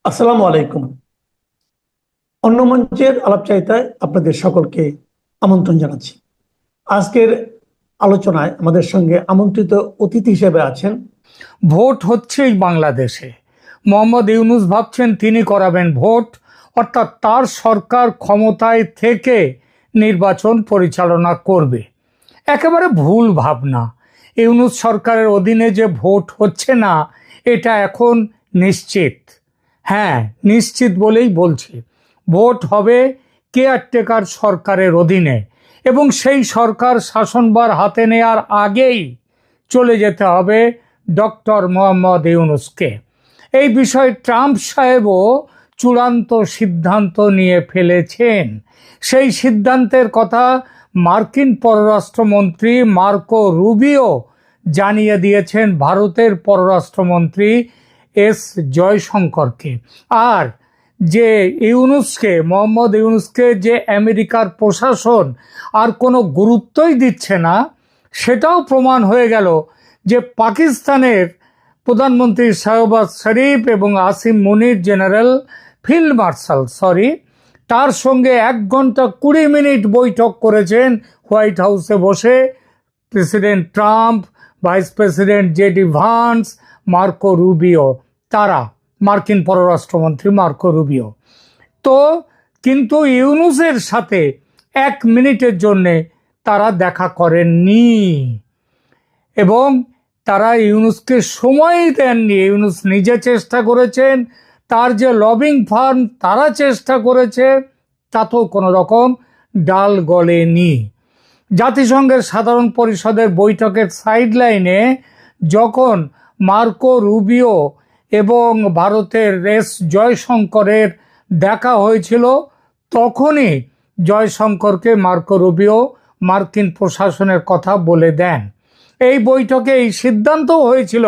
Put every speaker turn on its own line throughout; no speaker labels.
আসসালামু আলাইকুম। অন্য মঞ্চের আলাপচারিতায় আপনাদের সকলকে আমন্ত্রণ জানাচ্ছি। আজকের আলোচনায় আমাদের সঙ্গে আমন্ত্রিত অতিথি হিসেবে আছেন।
ভোট হচ্ছেই বাংলাদেশে। মোহাম্মদ ইউনূস ভাবছেন তিনি করাবেন ভোট, অর্থাৎ তার সরকার ক্ষমতায় থেকে নির্বাচন পরিচালনা করবে। একেবারে ভুল ভাবনা। ইউনূস সরকারের অধীনে যে ভোট হচ্ছে না, এটা এখন নিশ্চিত। হ্যাঁ, নিশ্চিত বলেই বলছি। ভোট হবে কেয়ারটেকার সরকারের অধীনে, এবং সেই সরকার শাসনভার হাতে নেয়ার আগেই চলে যেতে হবে ডক্টর মোহাম্মদ ইউনূসকে। এই বিষয়ে ট্রাম্প সাহেবও চূড়ান্ত সিদ্ধান্ত নিয়ে ফেলেছেন। সেই সিদ্ধান্তের কথা মার্কিন পররাষ্ট্রমন্ত্রী মার্কো রুবিও জানিয়ে দিয়েছেন ভারতের পররাষ্ট্রমন্ত্রী এস জয়শঙ্করকে। আর যে মোহাম্মদ ইউনূসকে যে আমেরিকার প্রশাসন আর কোনো গুরুত্বই দিচ্ছে না, সেটাও প্রমাণ হয়ে গেল যে পাকিস্তানের প্রধানমন্ত্রী শাহবাজ শরীফ এবং আসিম মুনির জেনারেল ফিল্ড মার্শাল তার সঙ্গে 1 ঘন্টা 20 মিনিট বৈঠক করেছেন হোয়াইট হাউসে বসে president Trump, vice president JD Vance, Marco Rubio, তারা মার্কিন পররাষ্ট্রমন্ত্রী মার্কো রুবিও। তো কিন্তু ইউনূসের সাথে 1 মিনিটের জন্যে তারা দেখা করেননি, এবং তারা ইউনূসকে সময়ই দেননি। ইউনূস নিজে চেষ্টা করেছেন, তার যে লবিং ফার্ম তারা চেষ্টা করেছে, তাতেও কোনো রকম ডাল গলেনি। জাতিসংঘের সাধারণ পরিষদের বৈঠকের সাইডলাইনে যখন মার্কো রুবিও এবং ভারতের এস জয়শঙ্করের দেখা হয়েছিল, তখনই জয়শঙ্করকে মার্কো রুবিও মার্কিন প্রশাসনের কথা বলে দেন। এই বৈঠকে এই সিদ্ধান্ত হয়েছিল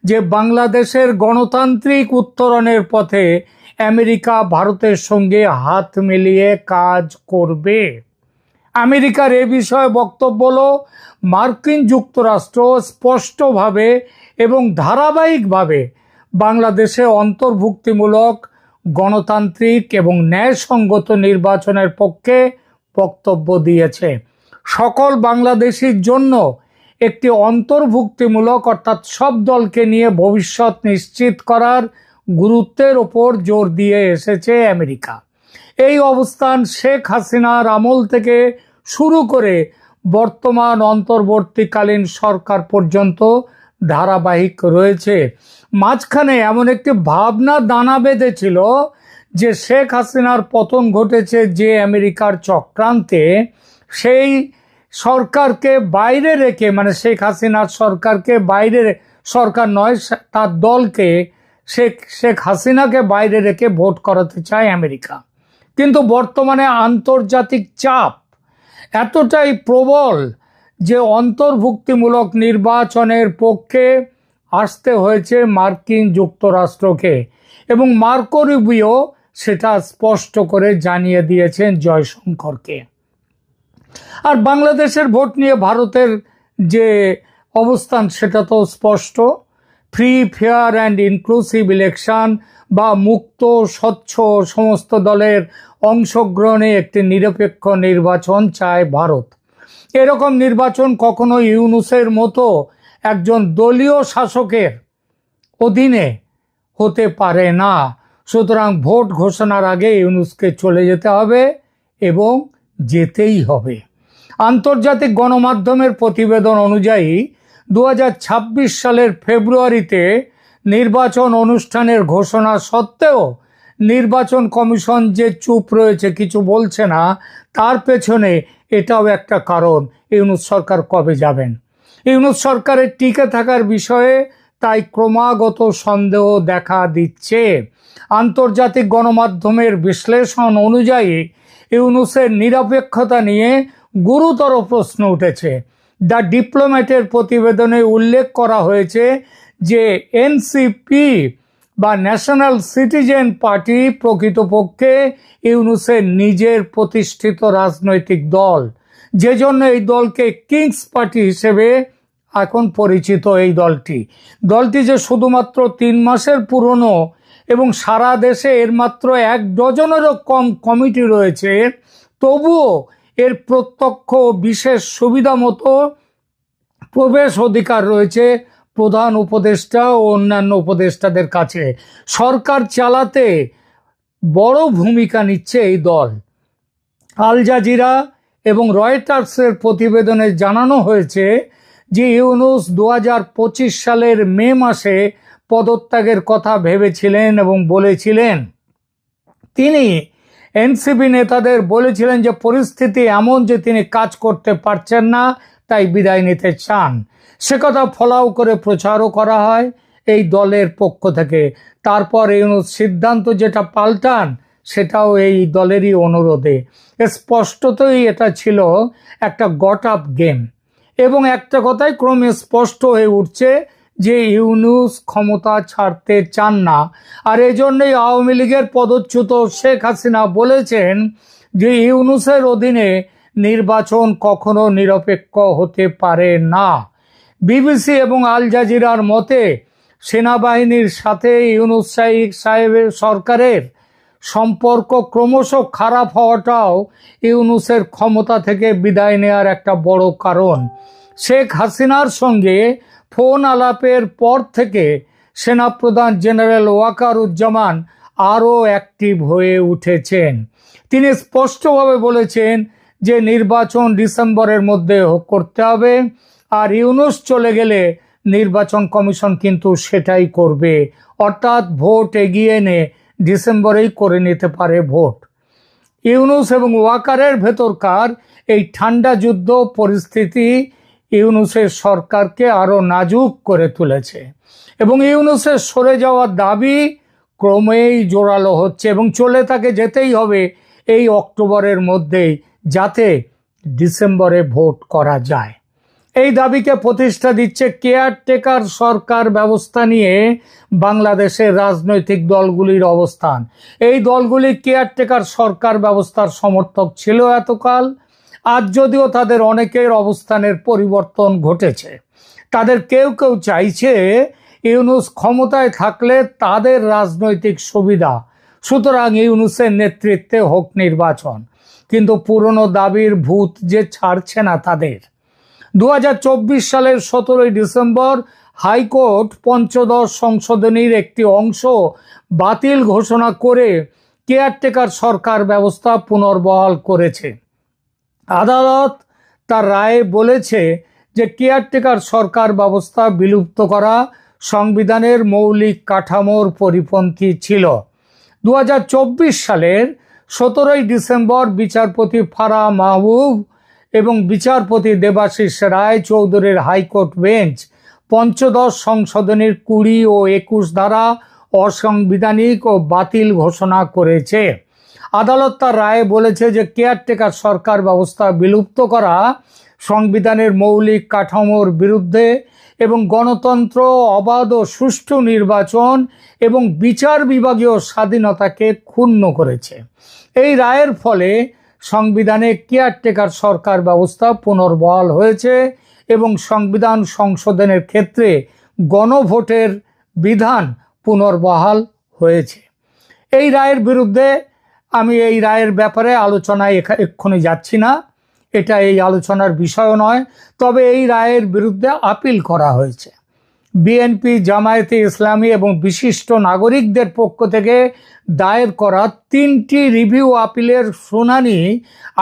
যে বাংলাদেশের গণতান্ত্রিক উত্তরণের পথে আমেরিকা ভারতের সঙ্গে হাত মিলিয়ে কাজ করবে। আমেরিকার এ বিষয়ে বক্তব্য হলো, মার্কিন যুক্তরাষ্ট্র স্পষ্টভাবে এবং ধারাবাহিকভাবে বাংলাদেশে অন্তর্ভুক্তিমূলক গণতান্ত্রিক এবং ন্যায়সঙ্গত নির্বাচনের পক্ষে বক্তব্য দিয়েছে। সকল বাংলাদেশির জন্য একটি অন্তর্ভুক্তিমূলক, অর্থাৎ সব দলকে নিয়ে ভবিষ্যৎ নিশ্চিত করার গুরুত্বের ওপর জোর দিয়ে এসেছে আমেরিকা। এই অবস্থান শেখ হাসিনার আমল থেকে শুরু করে বর্তমান অন্তর্বর্তীকালীন সরকার পর্যন্ত ধারাবাহিক রয়েছে। মাঝখানে এমন একটি ভাবনা দানা বেঁধেছিল যে শেখ হাসিনার পতন ঘটেছে যে আমেরিকার চক্রান্তে, সেই সরকারকে বাইরে রেখে, মানে শেখ হাসিনার সরকারকে বাইরে, সরকার নয় তার দলকে, শেখ হাসিনাকে বাইরে রেখে ভোট করাতে চায় আমেরিকা। কিন্তু বর্তমানে আন্তর্জাতিক চাপ এতটাই প্রবল যে অন্তর্ভুক্তিমূলক নির্বাচনের পক্ষে আসতে হয়েছে মার্কিন যুক্তরাষ্ট্রকে, এবং মার্কো রুবিও সেটা স্পষ্ট করে জানিয়ে দিয়েছেন জয়শঙ্করকে। আর বাংলাদেশের ভোট নিয়ে ভারতের যে অবস্থান সেটা তো স্পষ্ট। Free, fair and inclusive election বা মুক্ত, স্বচ্ছ, সমস্ত দলের অংশগ্রহণে একটি নিরপেক্ষ নির্বাচন চায় ভারত। এরকম নির্বাচন কখনো ইউনূসের মতো একজন দলীয় শাসকের অধীনে হতে পারে না। সুতরাং ভোট ঘোষণার আগে ইউনূসকে চলে যেতে হবে, এবং যেতেই হবে। আন্তর্জাতিক গণমাধ্যমের প্রতিবেদন অনুযায়ী 2026 সালের ফেব্রুয়ারিতে নির্বাচন অনুষ্ঠানের ঘোষণা সত্ত্বেও নির্বাচন কমিশন যে চুপ রয়েছে, কিছু বলছে না, তার পেছনে এটাও একটা কারণ। ইউনূস সরকার কবে যাবেন? ইউনূস সরকারের টিকে থাকার বিষয়ে তাই ক্রমাগত সন্দেহ দেখা দিচ্ছে। আন্তর্জাতিক গণমাধ্যমের বিশ্লেষণ অনুযায়ী ইউনূসের নিরপেক্ষতা নিয়ে গুরুতর প্রশ্ন উঠেছে। দ্য ডিপ্লোম্যাটের প্রতিবেদনে উল্লেখ করা হয়েছে যে এনসিপি বা ন্যাশনাল সিটিজেন পার্টি প্রকৃতপক্ষে ইউনূসের নিজের প্রতিষ্ঠিত রাজনৈতিক দল, যে জন্য এই দলকে কিংস পার্টি হিসেবে এখন পরিচিত। এই দলটি যে শুধুমাত্র 3 মাসের পুরনো এবং সারা দেশে এর মাত্র 1 ডজনেরও কম কমিটি রয়েছে, তবুও এর প্রত্যক্ষ ও বিশেষ সুবিধা মতো প্রবেশ অধিকার রয়েছে প্রধান উপদেষ্টা ও অন্যান্য উপদেষ্টাদের কাছে। সরকার চালাতে বড় ভূমিকা নিচ্ছে এই দল। আল জাজিরা এবং রয়টার্সের প্রতিবেদনে জানানো হয়েছে যে ইউনূস 2025 সালের মে মাসে পদত্যাগের কথা ভেবেছিলেন এবং বলেছিলেন। তিনি এনসিপি নেতাদের বলেছিলেন যে পরিস্থিতি এমন যে তিনি কাজ করতে পারছেন না, তাই বিদায় নিতে চান। সে কথা ফলাও করে প্রচারও করা হয় এই দলের পক্ষ থেকে। তারপর ইউনূস সিদ্ধান্ত যেটা পাল্টান, সেটাও এই দলেরই অনুরোধে। স্পষ্টতই এটা ছিল একটা গট আপ গেম। এবং একটা কথাই ক্রমে স্পষ্ট হয়ে উঠছে যে ইউনূস ক্ষমতা ছাড়তে চান না। আর এজন্যই আওয়ামী লীগের পদচ্যুত শেখ হাসিনা বলেছেন যে ইউনূসের অধীনে নির্বাচন কখনো নিরপেক্ষ হতে পারে না। বিবিসি এবং আল জাজিরার মতে সেনাবাহিনীর সাথে ইউনূস সাহেবের সরকারের সম্পর্ক ক্রমশ খারাপ হওয়াটাও ইউনূসের ক্ষমতা থেকে বিদায় নেওয়ার একটা বড় কারণ। শেখ হাসিনার সঙ্গে ফোন আলাপের পর থেকে সেনাপ্রধান জেনারেল ওয়াকারুজ্জামান আরও অ্যাক্টিভ হয়ে উঠেছেন। তিনি স্পষ্টভাবে বলেছেন যে নির্বাচন ডিসেম্বরের মধ্যে করতে হবে, আর ইউনূস চলে গেলে নির্বাচন কমিশন কিন্তু সেটাই করবে, অর্থাৎ ভোট এগিয়ে এনে ডিসেম্বরেই করে নিতে পারে ভোট। ইউনূস এবং ওয়াকারের ভেতরকার এই ঠান্ডা যুদ্ধ পরিস্থিতি ইউনূসের সরকারকে আরো নাজুক করে তুলেছে এবং ইউনূসের সরে যাওয়ার দাবি ক্রমেই জোরালো হচ্ছে এবং চলে তাকে যেতেই হবে এই অক্টোবরের মধ্যেই, যাতে ডিসেম্বরে ভোট করা যায়। এই দাবিকে প্রতিষ্ঠা দিচ্ছে কেয়ারটেকার সরকার ব্যবস্থা নিয়ে বাংলাদেশের রাজনৈতিক দলগুলির অবস্থান। এই দলগুলি কেয়ারটেকার সরকার ব্যবস্থার সমর্থক ছিল এতকাল। আজ যদিও তাদের অনেকের অবস্থানের পরিবর্তন ঘটেছে। তাদের কেউ কেউ চাইছে ইউনূস ক্ষমতায় থাকলে তাদের রাজনৈতিক সুবিধা, সুতরাং ইউনূসের নেতৃত্বে হোক নির্বাচন। কিন্তু পুরনো দাবির ভূত যে ছাড়ছে না তাদের। 2024 সালের 17 ডিসেম্বর হাইকোর্ট পঞ্চদশ সংশোধনীর একটি অংশ বাতিল ঘোষণা করে কেয়ারটেকার সরকার ব্যবস্থা পুনর্বহাল করেছে। আদালত তার রায়ে বলেছে যে কেয়ারটেকার সরকার ব্যবস্থা বিলুপ্ত করা সংবিধানের মৌলিক কাঠামোর পরিপন্থী ছিল। 2024 সালের 17 ডিসেম্বর বিচারপতি ফারাহ মাহবুব এবং বিচারপতি দেবাশিস রায় চৌধুরীর হাইকোর্ট বেঞ্চ পঞ্চদশ সংশোধনীর 20 ও 21 ধারা অসাংবিধানিক ও বাতিল ঘোষণা করেছে। আদালত তার রায়ে বলেছে যে কেয়ারটেকার সরকার ব্যবস্থা বিলুপ্ত করা সংবিধানের মৌলিক কাঠামোর বিরুদ্ধে এবং গণতন্ত্র, অবাধ ও সুষ্ঠু নির্বাচন এবং বিচার বিভাগীয় স্বাধীনতাকে ক্ষুণ্ণ করেছে। এই রায়ের ফলে সংবিধানে কেয়ারটেকার সরকার ব্যবস্থা পুনর্বহাল হয়েছে এবং সংবিধান সংশোধনের ক্ষেত্রে গণভোটের বিধান পুনর্বহাল হয়েছে। এই রায়ের বিরুদ্ধে আমি এই রায়ের ব্যাপারে আলোচনায় এক্ষুনি যাচ্ছি না, এটা এই আলোচনার বিষয় নয়। তবে এই রায়ের বিরুদ্ধে আপিল করা হয়েছে। বিএনপি, জামায়াতে ইসলামী এবং বিশিষ্ট নাগরিকদের পক্ষ থেকে দায়ের করা 3টি রিভিউ আপিলের শুনানি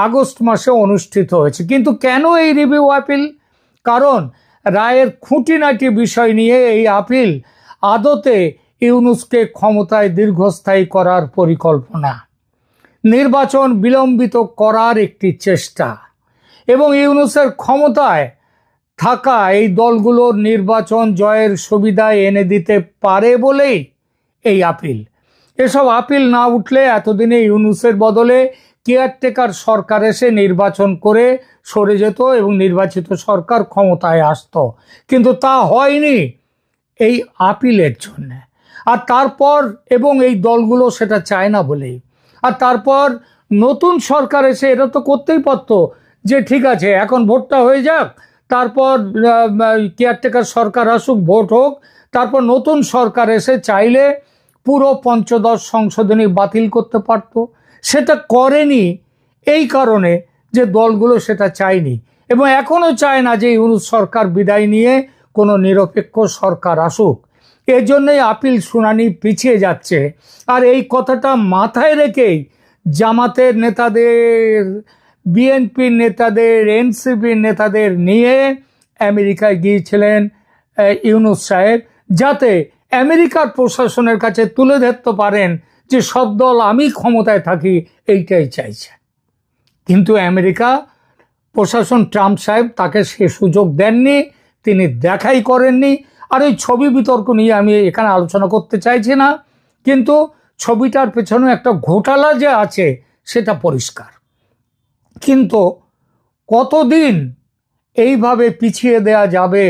আগস্ট মাসে অনুষ্ঠিত হয়েছে। কিন্তু কেন এই রিভিউ আপিল? কারণ রায়ের খুঁটিনাটি বিষয় নিয়ে এই আপিল আদতে ইউনূসকে ক্ষমতায় দীর্ঘস্থায়ী করার পরিকল্পনা, নির্বাচন বিলম্বিত করার একটি চেষ্টা এবং ইউনূসের ক্ষমতায় থাকা এই দলগুলোর নির্বাচন জয়ের সুবিধা এনে দিতে পারে বলেই এই আপিল। এসব আপিল না উঠলে এতদিনে ইউনূসের বদলে কেয়ারটেকার সরকার এসে নির্বাচন করে সরে যেত এবং নির্বাচিত সরকার ক্ষমতায় আসতো, কিন্তু তা হয়নি এই আপিলের জন্য। আর তারপর এবং এই দলগুলো সেটা চায় না বলেই। আর তারপর নতুন সরকার এসে এটা তো করতেই পারতো যে ঠিক আছে এখন ভোটটা হয়ে যাক, তারপর কেয়ারটেকার সরকার আসুক, ভোট হোক, তারপর নতুন সরকার এসে চাইলে পুরো পঞ্চদশ সংশোধনী বাতিল করতে পারত। সেটা করেনি এই কারণে যে দলগুলো সেটা চায়নি এবং এখনো চায় না যে ইউনূস সরকার বিদায় নিয়ে কোনো নিরপেক্ষ সরকার আসুক। এজন্যই আপিল শুনানি পিছিয়ে যাচ্ছে। আর এই কথাটা মাথায় রেখেই জামাতের নেতাদের, বিএনপির নেতাদের, এনসিপির নেতাদের নিয়ে আমেরিকায় গিয়েছিলেন ইউনূস সাহেব, যাতে আমেরিকার প্রশাসনের কাছে তুলে ধরতে পারেন যে সব দল আমি ক্ষমতায় থাকি, এইটাই চাইছে। কিন্তু আমেরিকা প্রশাসন, ট্রাম্প সাহেব তাকে সে সুযোগ দেননি, তিনি দেখাই করেননি। আর ওই ছবি বিতর্ক নিয়ে আমি এখানে আলোচনা করতে চাইছি না, কিন্তু ছবিটার পেছনে একটা ঘোটালা যে আছে সেটা পরিষ্কার। কিন্তু কতদিন এইভাবে পিছিয়ে দেয়া যাবে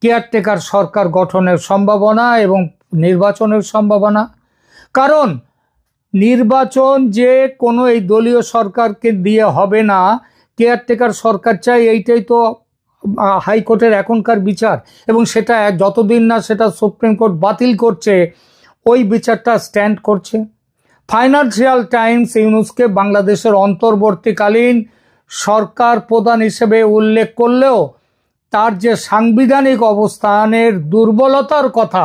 কেয়ারটেকার সরকার গঠনের সম্ভাবনা এবং নির্বাচনের সম্ভাবনা? কারণ নির্বাচন যে কোনো এই দলীয় সরকারকে দিয়ে হবে না, কেয়ারটেকার সরকার চাই, এইটাই তো হাইকোর্টের এখনকার বিচার। এবং সেটা যতদিন না সেটা সুপ্রিম কোর্ট বাতিল করছে, ওই বিচারটা স্ট্যান্ড করছে। ফাইন্যান্সিয়াল টাইমস ইউনূসকে বাংলাদেশের অন্তর্বর্তীকালীন সরকার প্রধান হিসেবে উল্লেখ করলেও তার যে সাংবিধানিক অবস্থানের দুর্বলতার কথা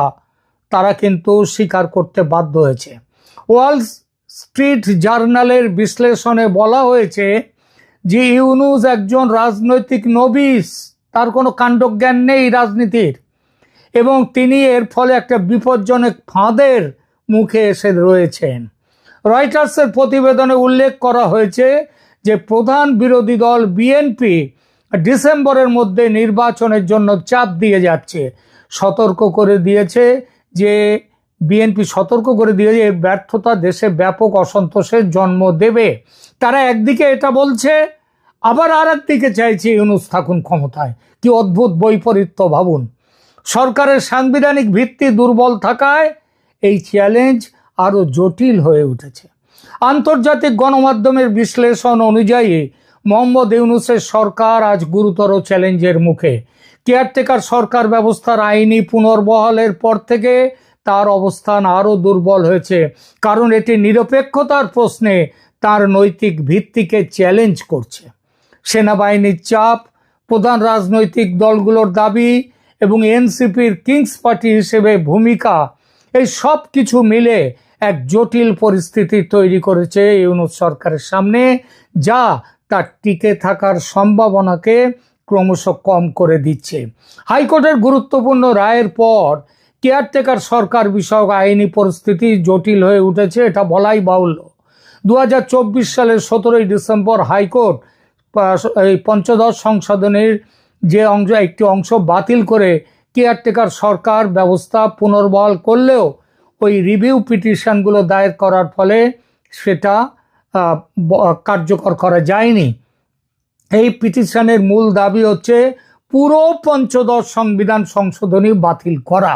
তারা কিন্তু স্বীকার করতে বাধ্য হয়েছে। ওয়াল স্ট্রিট জার্নালের বিশ্লেষণে বলা হয়েছে যে ইউনূস একজন রাজনৈতিক নবিশ, তার কোনো কাণ্ডজ্ঞান নেই রাজনীতির, এবং তিনি এর ফলে একটা বিপজ্জনক ফাঁদের মুখে এসে রয়েছেন। রয়টার্সের প্রতিবেদনে উল্লেখ করা হয়েছে যে প্রধান বিরোধী দল বিএনপি ডিসেম্বরের মধ্যে নির্বাচনের জন্য চাপ দিয়ে যাচ্ছে, সতর্ক করে দিয়েছে যে বিএনপি সতর্ক করে দিয়ে এর ব্যর্থতা দেশে ব্যাপক অসন্তোষের জন্ম দেবে। তারা একদিকে এটা বলছে, আবার আর একদিকে চাইছে ইউনূস থাকুন ক্ষমতায়। কি অদ্ভুত বৈপরীত্য ভাবুন। সরকারের সাংবিধানিক ভিত্তি দুর্বল থাকায় এই চ্যালেঞ্জ আরও জটিল হয়ে উঠেছে। আন্তর্জাতিক গণমাধ্যমের বিশ্লেষণ অনুযায়ী মোহাম্মদ ইউনূসের সরকার আজ গুরুতর চ্যালেঞ্জের মুখে। কেয়ারটেকার সরকার ব্যবস্থার আইনি পুনর্বহালের পর থেকে তার অবস্থান আরও দুর্বল হয়েছে, কারণ এটি নিরপেক্ষতার প্রশ্নে তার নৈতিক ভিত্তিকে চ্যালেঞ্জ করছে। সেনাবাহিনীর চাপ, প্রধান রাজনৈতিক দলগুলোর দাবি এবং এনসিপির কিংস পার্টি হিসেবে ভূমিকা, এই সব কিছু মিলে এক জটিল পরিস্থিতি তৈরি করেছে ইউনূস সরকারের সামনে, যা তার টিকে থাকার সম্ভাবনাকে ক্রমশ কম করে দিচ্ছে। হাইকোর্টের গুরুত্বপূর্ণ রায়ের পর কেয়ারটেকার সরকার বিষয়ক আইনি পরিস্থিতি জটিল হয়ে উঠেছে, এটা বলাই বাহুল্য। 2024 সালের 17 ডিসেম্বর হাইকোর্ট এই পঞ্চদশ সংশোধনীর যে একটি অংশ বাতিল করে কেয়ারটেকার সরকার ব্যবস্থা পুনর্বহাল করলেও ওই রিভিউ পিটিশনগুলো দায়ের করার ফলে সেটা কার্যকর করা যায়নি। এই পিটিশনের মূল দাবি হচ্ছে পুরো পঞ্চদশ সংবিধান সংশোধনী বাতিল করা।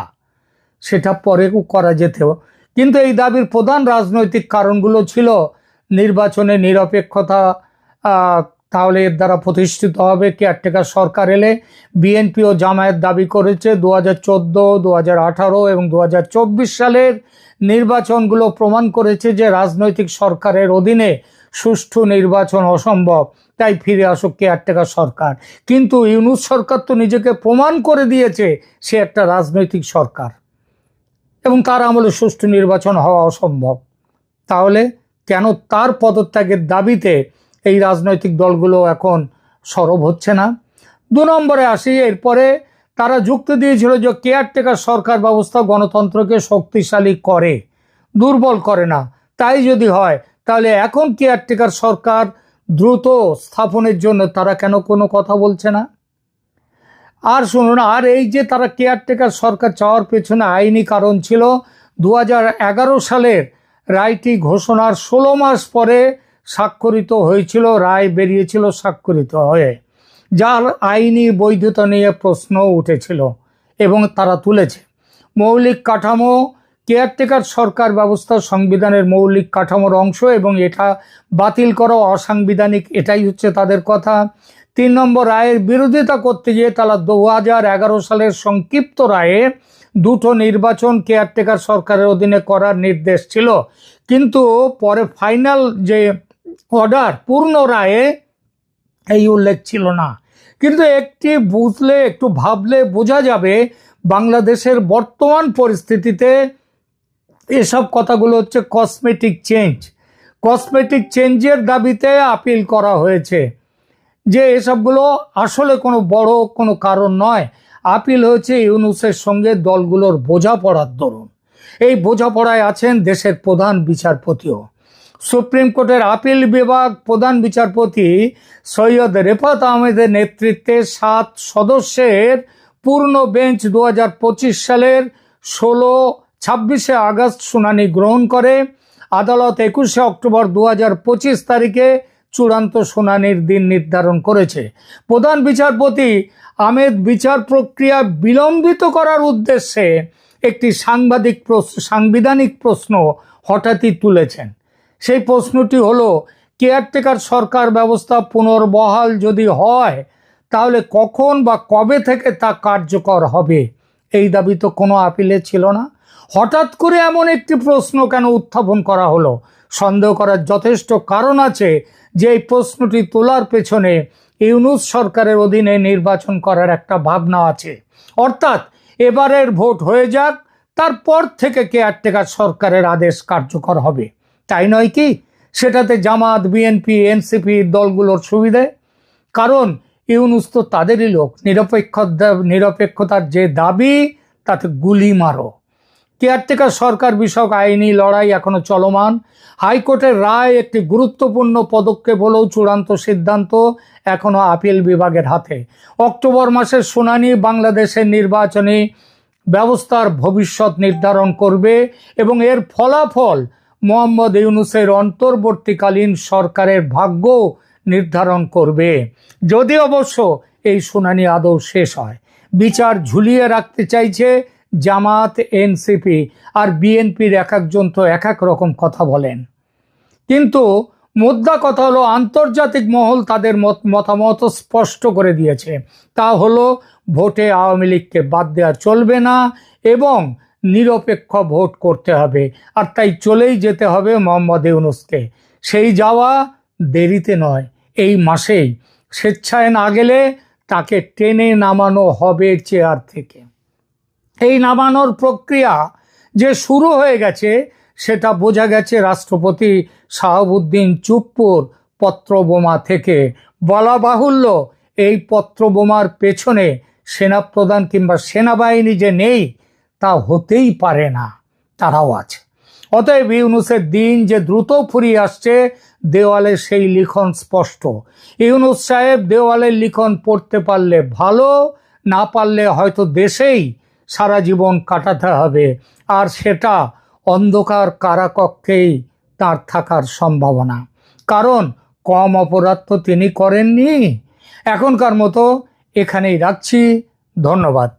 সেটা পরেও করা যেতেও, কিন্তু এই দাবির প্রধান রাজনৈতিক কারণগুলো ছিল নির্বাচনে নিরপেক্ষতা, তাহলে এর দ্বারা প্রতিষ্ঠিত হবে কেয়ারটেকার সরকার এলে। বিএনপি ও জামায়াত দাবি করেছে 2014, 2018 এবং 2024 সালের নির্বাচনগুলো প্রমাণ করেছে যে রাজনৈতিক সরকারের অধীনে সুষ্ঠু নির্বাচন অসম্ভব, তাই ফিরে আসুক কেয়ারটেকার সরকার। কিন্তু ইউনূস সরকার তো নিজেকে প্রমাণ করে দিয়েছে সে একটা রাজনৈতিক সরকার এবং তার আমলে সুষ্ঠু নির্বাচন হওয়া অসম্ভব। তাহলে কেন তার পদত্যাগের দাবিতে এই রাজনৈতিক দলগুলো এখন সরব হচ্ছে না? 2 নম্বরে আসি। এরপরে তারা যুক্তি দিয়েছিল যে কেয়ারটেকার সরকার ব্যবস্থা গণতন্ত্রকে শক্তিশালী করে, দুর্বল করে না। তাই যদি হয় তাহলে এখন কেয়ারটেকার সরকার দ্রুত স্থাপনের জন্য তারা কেন কোনো কথা বলছে না? আর শুনুন, আর এই যে তারা কেয়ারটেকার সরকার চাওয়ার পেছনে আইনি কারণ ছিল 2011 সালের রায়টি ঘোষণার 16 মাস পরে স্বাক্ষরিত হয়েছিল, রায় বেরিয়েছিল স্বাক্ষরিত হয়ে, যার আইনি বৈধতা নিয়ে প্রশ্ন উঠেছিল এবং তারা তুলেছে। মৌলিক কাঠামো, কেয়ারটেকার সরকার ব্যবস্থা সংবিধানের মৌলিক কাঠামোর অংশ এবং এটা বাতিল করা অসাংবিধানিক, এটাই হচ্ছে তাদের কথা। 3 নম্বর, রায়ের বিরোধিতা করতে গিয়ে তারা 2011 সালের সংক্ষিপ্ত রায়ে দুটো নির্বাচন কেয়ারটেকার সরকারের অধীনে করার নির্দেশ ছিল, কিন্তু পরে ফাইনাল যে অর্ডার পূর্ণ রায়ে এই উল্লেখ ছিল না। কিন্তু একটু ভাবলে বোঝা যাবে বাংলাদেশের বর্তমান পরিস্থিতিতে এসব কথাগুলো হচ্ছে কসমেটিক চেঞ্জের দাবিতে আপিল করা হয়েছে, যে এসবগুলো আসলে কোনো বড় কোনো কারণ নয়। আপিল হয়েছে ইউনূসের সঙ্গে দলগুলোর বোঝাপড়ার দরুন। এই বোঝাপড়ায় আছেন দেশের প্রধান বিচারপতিও। সুপ্রিম কোর্টের আপিল বিভাগ প্রধান বিচারপতি সৈয়দ রেফাত আহমেদের নেতৃত্বে 7 সদস্যের পূর্ণ বেঞ্চ 2025 সালের 26শে আগস্ট শুনানি গ্রহণ করে। আদালত 21শে অক্টোবর 2025 তারিখে চূড়ান্ত শুনানির দিন নির্ধারণ করেছে। প্রধান বিচারপতি আহমেদ বিচার প্রক্রিয়া বিলম্বিত করার উদ্দেশ্যে একটি সাংবিধানিক প্রশ্ন হঠাৎই তুলেছেন। সেই প্রশ্নটি হলো, কেয়ারটেকার সরকার ব্যবস্থা পুনর্বহাল যদি হয় তাহলে কখন বা কবে থেকে তা কার্যকর হবে? এই দাবি তো কোনো আপিলে ছিল না। হঠাৎ করে এমন একটি প্রশ্ন কেন উত্থাপন করা হলো? সন্দেহ করার যথেষ্ট কারণ আছে যে এই প্রশ্নটি তোলার পেছনে ইউনূস সরকারের অধীনে নির্বাচন করার একটা ভাবনা আছে। অর্থাৎ এবারের ভোট হয়ে যাক, তারপর থেকে কেয়ারটেকার সরকারের আদেশ কার্যকর হবে, তাই নয় কি? সেটাতে জামাত, বিএনপি, এনসিপি দলগুলোর সুবিধে। কারণ ইউনূস তো তাদেরই লোক। নিরপেক্ষতার যে দাবি তাতে গুলি মারো। কেয়ারটেকার সরকার বিষয়ক আইনি লড়াই এখনো চলমান। হাইকোর্টের রায় একটি গুরুত্বপূর্ণ পদক্ষেপ হলেও চূড়ান্ত সিদ্ধান্ত এখনো আপিল বিভাগের হাতে। অক্টোবর মাসের শুনানি বাংলাদেশের নির্বাচনী ব্যবস্থার ভবিষ্যৎ নির্ধারণ করবে এবং এর ফলাফল মোহাম্মদ ইউনূসের অন্তর্বর্তীকালীন সরকারের ভাগ্য নির্ধারণ করবে, যদি অবশ্য এই শুনানি আদৌ শেষ হয়। বিচার ঝুলিয়ে রাখতে চাইছে জামাত, এনসিপি আর বিএনপির এক একজন তো এক এক রকম কথা বলেন। কিন্তু মোদ্দা কথা হলো, আন্তর্জাতিক মহল তাদের মতামত স্পষ্ট করে দিয়েছে। তা হলো, ভোটে আওয়ামী লীগকে বাদ দেওয়া চলবে না এবং নিরপেক্ষ ভোট করতে হবে। আর তাই চলেই যেতে হবে মোহাম্মদ ইউনূসকে। সেই যাওয়া দেরিতে নয়, এই মাসেই। স্বেচ্ছায় না গেলে তাকে টেনে নামানো হবে চেয়ার থেকে। এই নামানোর প্রক্রিয়া যে শুরু হয়ে গেছে সেটা বোঝা গেছে রাষ্ট্রপতি শাহাবুদ্দিন চুপ্পুর পত্রবোমা থেকে। বলা বাহুল্য, এই পত্রবোমার পেছনে সেনাপ্রধান কিংবা সেনাবাহিনী যে নেই তা হতেই পারে না, তারাও আছে। অতএব ইউনূসের দিন যে দ্রুত ফুরিয়ে আসছে, দেওয়ালে সেই লিখন স্পষ্ট। ইউনূস সাহেব দেওয়ালের লিখন পড়তে পারলে ভালো, না পারলে হয়তো দেশেই সারা জীবন কাটাতে হবে, আর সেটা অন্ধকার কারাকক্ষেই তার থাকার সম্ভাবনা। কারণ কম অপরাধ তো তিনি করেননি। এখনকার মতো এখানেই রাখছি। ধন্যবাদ।